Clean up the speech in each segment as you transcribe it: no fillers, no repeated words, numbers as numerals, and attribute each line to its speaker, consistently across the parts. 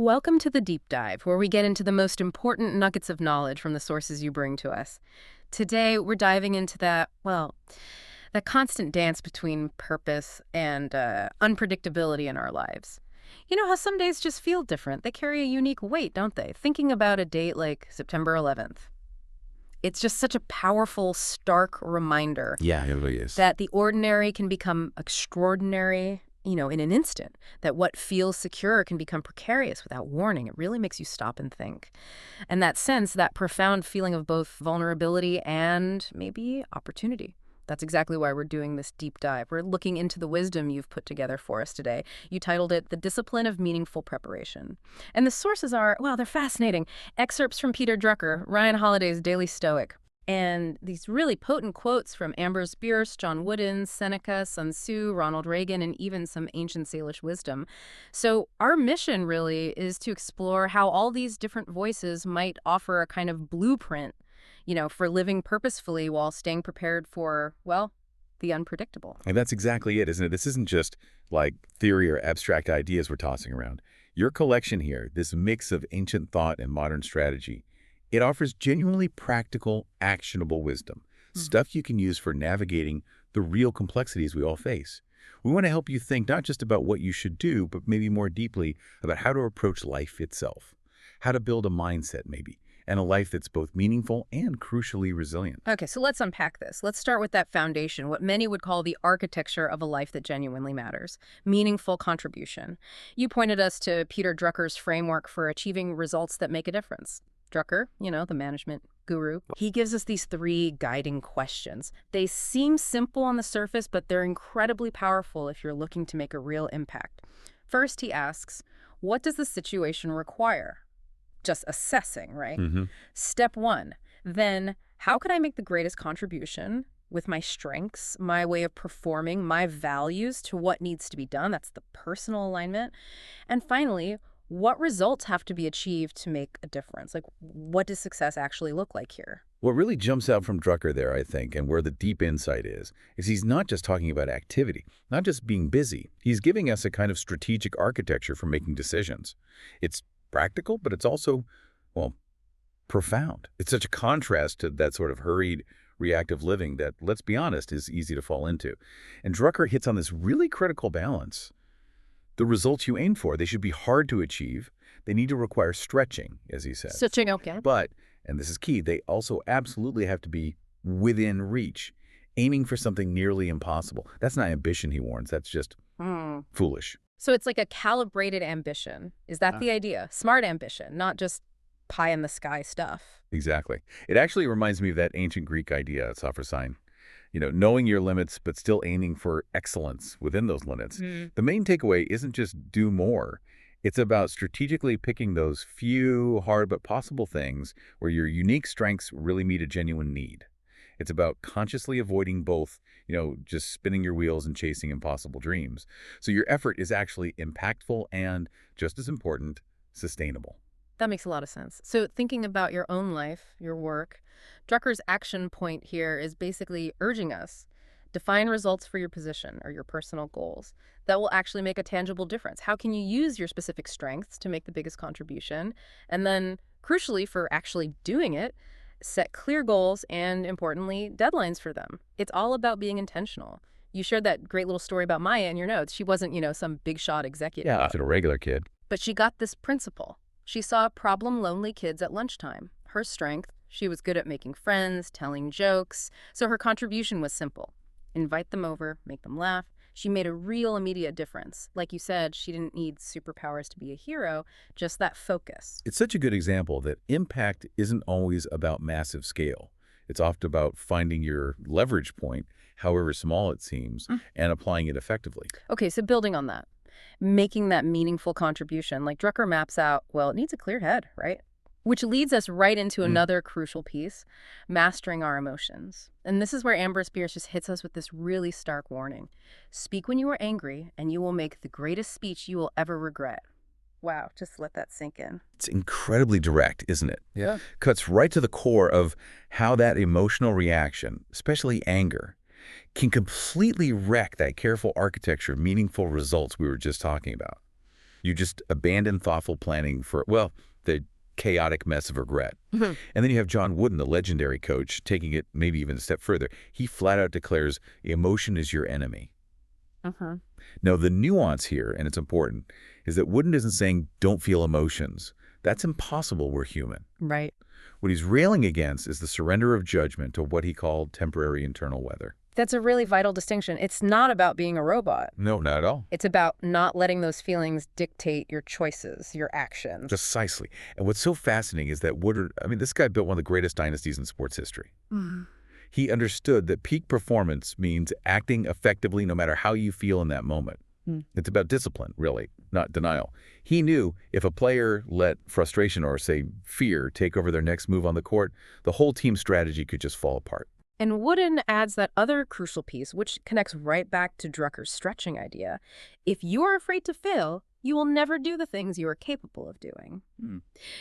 Speaker 1: Welcome to the Deep Dive, where we get into the most important nuggets of knowledge from the sources you bring to us. Today, we're diving into that constant dance between purpose and unpredictability in our lives. You know how some days just feel different? They carry a unique weight, don't they? Thinking about a date like September 11th. It's just such a powerful, stark reminder
Speaker 2: Yeah, it really is.
Speaker 1: that the ordinary can become extraordinary, in an instant, that what feels secure can become precarious without warning. It really makes you stop and think. And that sense, that profound feeling of both vulnerability and maybe opportunity. That's exactly why we're doing this deep dive. We're looking into the wisdom you've put together for us today. You titled it The Discipline of Meaningful Preparation. And the sources are, well, they're fascinating. Excerpts from Peter Drucker, Ryan Holiday's Daily Stoic, and these really potent quotes from Ambrose Bierce, John Wooden, Seneca, Sun Tzu, Ronald Reagan, and even some ancient Salish wisdom. So our mission really is to explore how all these different voices might offer a kind of blueprint, for living purposefully while staying prepared for, well, the unpredictable.
Speaker 2: And that's exactly it, isn't it? This isn't just like theory or abstract ideas we're tossing around. Your collection here, this mix of ancient thought and modern strategy, it offers genuinely practical, actionable wisdom, stuff you can use for navigating the real complexities we all face. We want to help you think not just about what you should do, but maybe more deeply about how to approach life itself, how to build a mindset maybe, and a life that's both meaningful and crucially resilient.
Speaker 1: Okay, so let's unpack this. Let's start with that foundation, what many would call the architecture of a life that genuinely matters, meaningful contribution. You pointed us to Peter Drucker's framework for achieving results that make a difference. Drucker, the management guru, he gives us these three guiding questions. They seem simple on the surface, but they're incredibly powerful if you're looking to make a real impact. First, he asks, what does the situation require? Just assessing, right? Step one, then how can I make the greatest contribution with my strengths, my way of performing, my values to what needs to be done? That's the personal alignment. And finally, what results have to be achieved to make a difference? Like, what does success actually look like here?
Speaker 2: What really jumps out from Drucker there, I think, and where the deep insight is he's not just talking about activity, not just being busy. He's giving us a kind of strategic architecture for making decisions. It's practical, but it's also, well, profound. It's such a contrast to that sort of hurried, reactive living that, let's be honest, is easy to fall into. And Drucker hits on this really critical balance. The results you aim for, they should be hard to achieve. They need to require stretching, as he says.
Speaker 1: Stretching, okay.
Speaker 2: But, and this is key, they also absolutely have to be within reach, aiming for something nearly impossible. That's not ambition, he warns. That's just foolish.
Speaker 1: So it's like a calibrated ambition. Is that the idea? Smart ambition, not just pie in the sky stuff.
Speaker 2: Exactly. It actually reminds me of that ancient Greek idea, Sophrosine. Knowing your limits, but still aiming for excellence within those limits. The main takeaway isn't just do more. It's about strategically picking those few hard but possible things where your unique strengths really meet a genuine need. It's about consciously avoiding both, just spinning your wheels and chasing impossible dreams. So your effort is actually impactful and, just as important, sustainable.
Speaker 1: That makes a lot of sense. So thinking about your own life, your work, Drucker's action point here is basically urging us, define results for your position or your personal goals that will actually make a tangible difference. How can you use your specific strengths to make the biggest contribution? And then, crucially, for actually doing it, set clear goals and, importantly, deadlines for them. It's all about being intentional. You shared that great little story about Maya in your notes. She wasn't, some big shot executive.
Speaker 2: Yeah, just a regular kid.
Speaker 1: But she got this principle. She saw problem-lonely kids at lunchtime. Her strength, she was good at making friends, telling jokes, so her contribution was simple. Invite them over, make them laugh. She made a real immediate difference. Like you said, she didn't need superpowers to be a hero, just that focus.
Speaker 2: It's such a good example that impact isn't always about massive scale. It's often about finding your leverage point, however small it seems, and applying it effectively.
Speaker 1: Okay, so building on that, making that meaningful contribution, like Drucker maps out, well, it needs a clear head, right? Which leads us right into another crucial piece, mastering our emotions. And this is where Ambrose Bierce just hits us with this really stark warning. Speak when you are angry, and you will make the greatest speech you will ever regret. Wow, just let that sink in.
Speaker 2: It's incredibly direct, isn't it?
Speaker 1: Yeah.
Speaker 2: Cuts right to the core of how that emotional reaction, especially anger, can completely wreck that careful architecture of meaningful results we were just talking about. You just abandon thoughtful planning for, well, the chaotic mess of regret.
Speaker 1: Mhm.
Speaker 2: And then you have John Wooden, the legendary coach, taking it maybe even a step further. He flat out declares emotion is your enemy.
Speaker 1: Uh-huh.
Speaker 2: Now, the nuance here, and it's important, is that Wooden isn't saying don't feel emotions. That's impossible. We're human.
Speaker 1: Right.
Speaker 2: What he's railing against is the surrender of judgment to what he called temporary internal weather.
Speaker 1: That's a really vital distinction. It's not about being a robot.
Speaker 2: No, not at all.
Speaker 1: It's about not letting those feelings dictate your choices, your actions.
Speaker 2: Precisely. And what's so fascinating is that Woodard, I mean, this guy built one of the greatest dynasties in sports history.
Speaker 1: Mhm.
Speaker 2: He understood that peak performance means acting effectively no matter how you feel in that moment. It's about discipline, really, not denial. He knew if a player let frustration or, say, fear take over their next move on the court, the whole team strategy could just fall apart.
Speaker 1: And Wooden adds that other crucial piece, which connects right back to Drucker's stretching idea. If you are afraid to fail, you will never do the things you are capable of doing.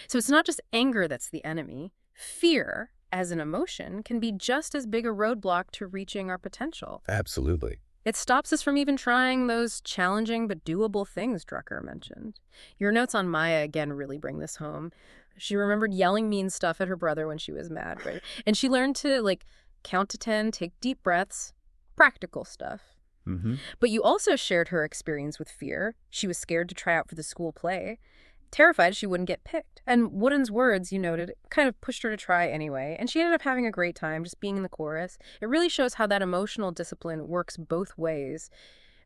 Speaker 1: So it's not just anger that's the enemy. Fear, as an emotion, can be just as big a roadblock to reaching our potential.
Speaker 2: Absolutely.
Speaker 1: It stops us from even trying those challenging but doable things Drucker mentioned. Your notes on Maya, again, really bring this home. She remembered yelling mean stuff at her brother when she was mad, right? And she learned to, count to 10, take deep breaths, practical stuff. But you also shared her experience with fear. She was scared to try out for the school play, terrified she wouldn't get picked. And Wooden's words, you noted, kind of pushed her to try anyway. And she ended up having a great time just being in the chorus. It really shows how that emotional discipline works both ways,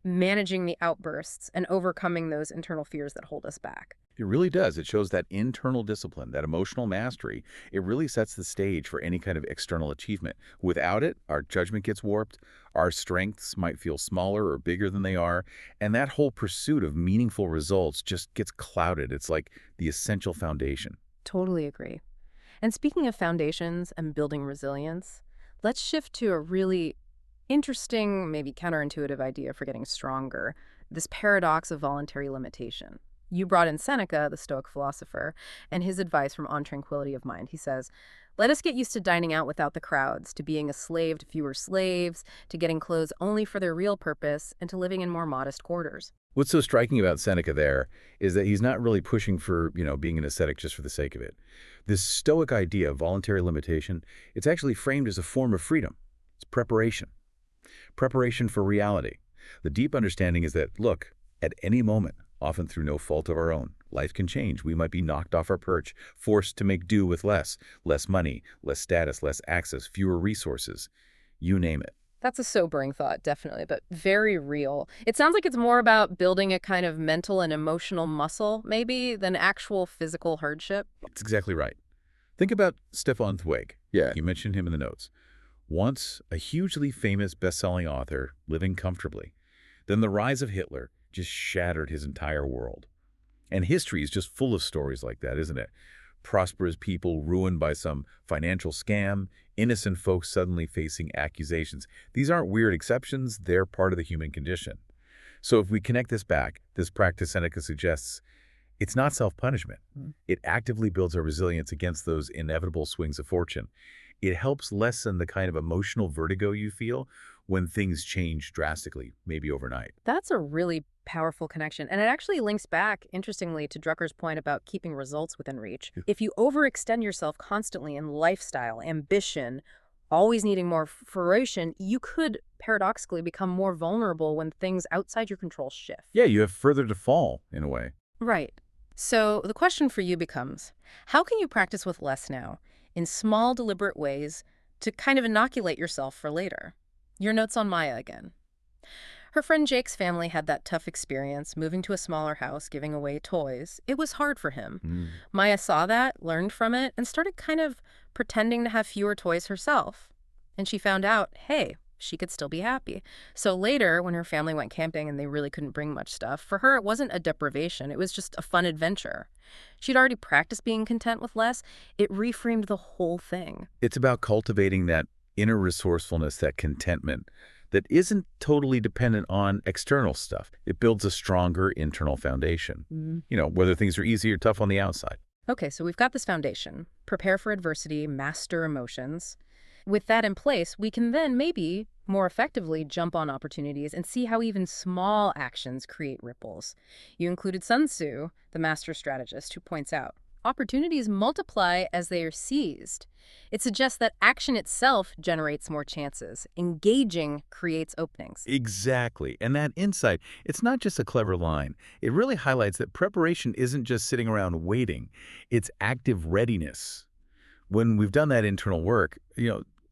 Speaker 1: managing the outbursts and overcoming those internal fears that hold us back.
Speaker 2: It really does. It shows that internal discipline, that emotional mastery. It really sets the stage for any kind of external achievement. Without it, our judgment gets warped, our strengths might feel smaller or bigger than they are, and that whole pursuit of meaningful results just gets clouded. It's like the essential foundation.
Speaker 1: Totally agree. And speaking of foundations and building resilience, let's shift to a really interesting, maybe counterintuitive idea for getting stronger, this paradox of voluntary limitation. You brought in Seneca, the Stoic philosopher, and his advice from On Tranquility of Mind. He says, let us get used to dining out without the crowds, to being a slave to fewer slaves, to getting clothes only for their real purpose, and to living in more modest quarters.
Speaker 2: What's so striking about Seneca there is that he's not really pushing for, being an ascetic just for the sake of it. This Stoic idea of voluntary limitation, it's actually framed as a form of freedom. It's preparation. Preparation for reality. The deep understanding is that, look, at any moment, often through no fault of our own, life can change. We might be knocked off our perch, forced to make do with less money, less status, less access, fewer resources. You name it.
Speaker 1: That's a sobering thought, definitely, but very real. It sounds like it's more about building a kind of mental and emotional muscle, maybe, than actual physical hardship.
Speaker 2: That's exactly right. Think about Stefan Zweig.
Speaker 3: Yeah.
Speaker 2: You mentioned him in the notes. Once a hugely famous best-selling author living comfortably. Then the rise of Hitler just shattered his entire world. And history is just full of stories like that, isn't it? Prosperous people ruined by some financial scam, innocent folks suddenly facing accusations. These aren't weird exceptions, they're part of the human condition. So if we connect this back, this practice Seneca suggests, it's not self-punishment. It actively builds our resilience against those inevitable swings of fortune. It helps lessen the kind of emotional vertigo you feel when things change drastically, maybe overnight.
Speaker 1: That's a really powerful connection. And it actually links back, interestingly, to Drucker's point about keeping results within reach. If you overextend yourself constantly in lifestyle, ambition, always needing more fruition, you could paradoxically become more vulnerable when things outside your control shift.
Speaker 2: Yeah, you have further to fall, in a way.
Speaker 1: Right. So the question for you becomes, how can you practice with less now, in small, deliberate ways, to kind of inoculate yourself for later? Your notes on Maya again. Her friend Jake's family had that tough experience, moving to a smaller house, giving away toys. It was hard for him. Maya saw that, learned from it, and started kind of pretending to have fewer toys herself. And she found out, hey, she could still be happy. So later, when her family went camping and they really couldn't bring much stuff, for her it wasn't a deprivation, it was just a fun adventure. She'd already practiced being content with less. It reframed the whole thing.
Speaker 2: It's about cultivating that inner resourcefulness, that contentment that isn't totally dependent on external stuff. It builds a stronger internal foundation, whether things are easy or tough on the outside.
Speaker 1: Okay, so we've got this foundation. Prepare for adversity, master emotions. With that in place, we can then maybe more effectively jump on opportunities and see how even small actions create ripples. You included Sun Tzu, the master strategist, who points out opportunities multiply as they are seized. It suggests that action itself generates more chances. Engaging creates openings.
Speaker 2: Exactly. And that insight, it's not just a clever line. It really highlights that preparation isn't just sitting around waiting. It's active readiness. When we've done that internal work,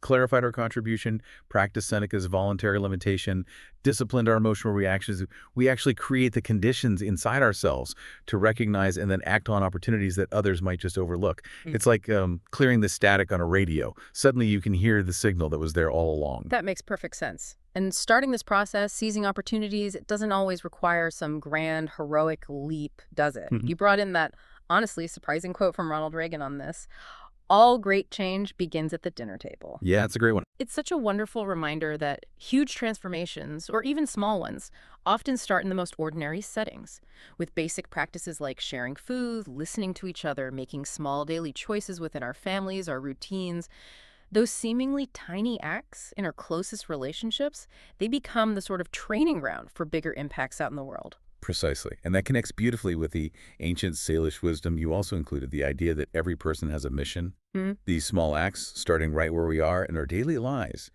Speaker 2: clarified our contribution, practiced Seneca's voluntary limitation, disciplined our emotional reactions, we actually create the conditions inside ourselves to recognize and then act on opportunities that others might just overlook. It's like clearing the static on a radio. Suddenly you can hear the signal that was there all along.
Speaker 1: That makes perfect sense. And starting this process, seizing opportunities, it doesn't always require some grand, heroic leap, does it? You brought in that, honestly, surprising quote from Ronald Reagan on this. All great change begins at the dinner table.
Speaker 2: Yeah, that's a great one.
Speaker 1: It's such a wonderful reminder that huge transformations, or even small ones, often start in the most ordinary settings, with basic practices like sharing food, listening to each other, making small daily choices within our families, our routines. Those seemingly tiny acts in our closest relationships, they become the sort of training ground for bigger impacts out in the world.
Speaker 2: Precisely. And that connects beautifully with the ancient Salish wisdom. You also included the idea that every person has a mission. These small acts, starting right where we are in our daily lives,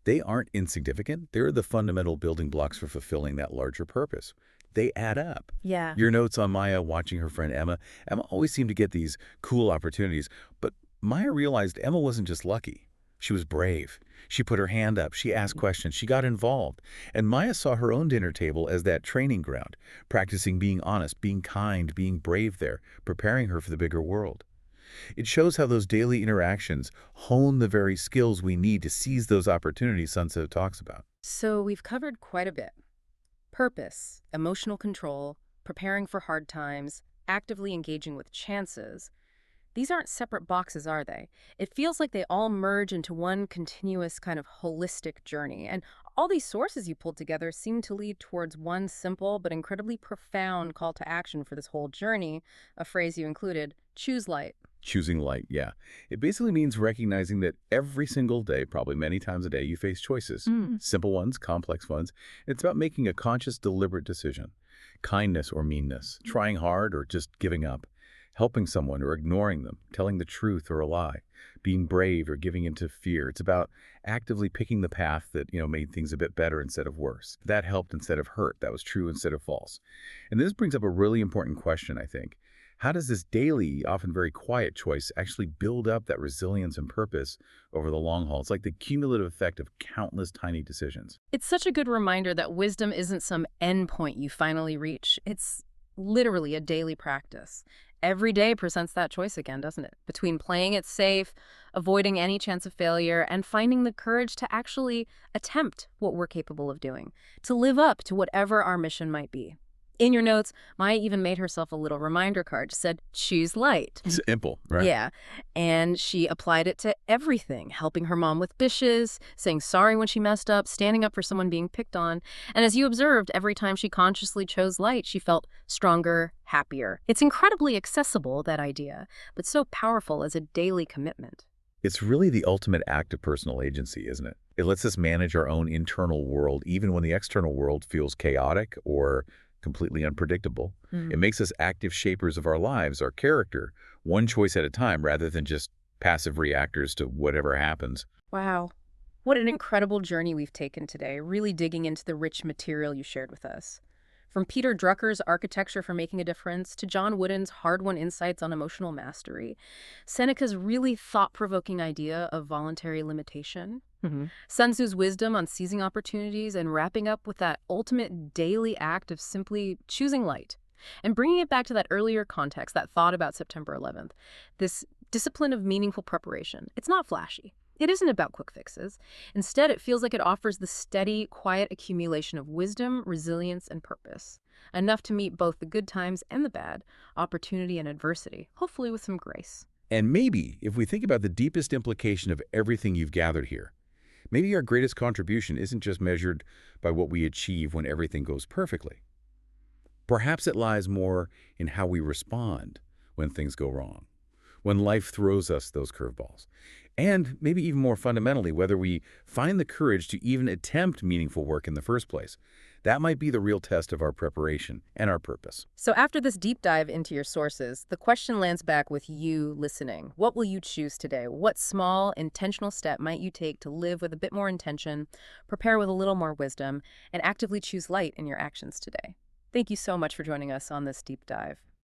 Speaker 2: they aren't insignificant. They're the fundamental building blocks for fulfilling that larger purpose. They add up.
Speaker 1: Yeah.
Speaker 2: Your notes on Maya watching her friend Emma. Emma always seemed to get these cool opportunities. But Maya realized Emma wasn't just lucky. She was brave. She put her hand up. She asked questions. She got involved. And Maya saw her own dinner table as that training ground, practicing being honest, being kind, being brave there, preparing her for the bigger world. It shows how those daily interactions hone the very skills we need to seize those opportunities Sun Tzu talks about.
Speaker 1: So we've covered quite a bit. Purpose, emotional control, preparing for hard times, actively engaging with chances. These aren't separate boxes, are they? It feels like they all merge into one continuous kind of holistic journey. And all these sources you pulled together seem to lead towards one simple but incredibly profound call to action for this whole journey, a phrase you included, choose light.
Speaker 2: Choosing light, yeah. It basically means recognizing that every single day, probably many times a day, you face choices. Simple ones, complex ones. It's about making a conscious, deliberate decision. Kindness or meanness, trying hard or just giving up. Helping someone or ignoring them, telling the truth or a lie, being brave or giving into fear. It's about actively picking the path that, made things a bit better instead of worse. That helped instead of hurt. That was true instead of false. And this brings up a really important question, I think. How does this daily, often very quiet choice actually build up that resilience and purpose over the long haul? It's like the cumulative effect of countless tiny decisions.
Speaker 1: It's such a good reminder that wisdom isn't some endpoint you finally reach. It's literally a daily practice. Every day presents that choice again, doesn't it? Between playing it safe, avoiding any chance of failure, and finding the courage to actually attempt what we're capable of doing, to live up to whatever our mission might be. In your notes, Maya even made herself a little reminder card. Said, choose light.
Speaker 2: Simple, right?
Speaker 1: Yeah. And she applied it to everything, helping her mom with dishes, saying sorry when she messed up, standing up for someone being picked on. And as you observed, every time she consciously chose light, she felt stronger, happier. It's incredibly accessible, that idea, but so powerful as a daily commitment.
Speaker 2: It's really the ultimate act of personal agency, isn't it? It lets us manage our own internal world, even when the external world feels chaotic or completely unpredictable. It makes us active shapers of our lives, our character, one choice at a time rather than just passive reactors to whatever happens.
Speaker 1: Wow. What an incredible journey we've taken today, really digging into the rich material you shared with us. From Peter Drucker's Architecture for Making a Difference to John Wooden's hard-won insights on emotional mastery, Seneca's really thought-provoking idea of voluntary limitation, Sun Tzu's wisdom on seizing opportunities, and wrapping up with that ultimate daily act of simply choosing light. And bringing it back to that earlier context, that thought about September 11th, this discipline of meaningful preparation. It's not flashy. It isn't about quick fixes. Instead, it feels like it offers the steady, quiet accumulation of wisdom, resilience, and purpose. Enough to meet both the good times and the bad, opportunity and adversity, hopefully with some grace.
Speaker 2: And maybe, if we think about the deepest implication of everything you've gathered here, maybe our greatest contribution isn't just measured by what we achieve when everything goes perfectly. Perhaps it lies more in how we respond when things go wrong, when life throws us those curveballs. And maybe even more fundamentally, whether we find the courage to even attempt meaningful work in the first place. That might be the real test of our preparation and our purpose.
Speaker 1: So after this deep dive into your sources, the question lands back with you listening. What will you choose today? What small, intentional step might you take to live with a bit more intention, prepare with a little more wisdom, and actively choose light in your actions today? Thank you so much for joining us on this deep dive.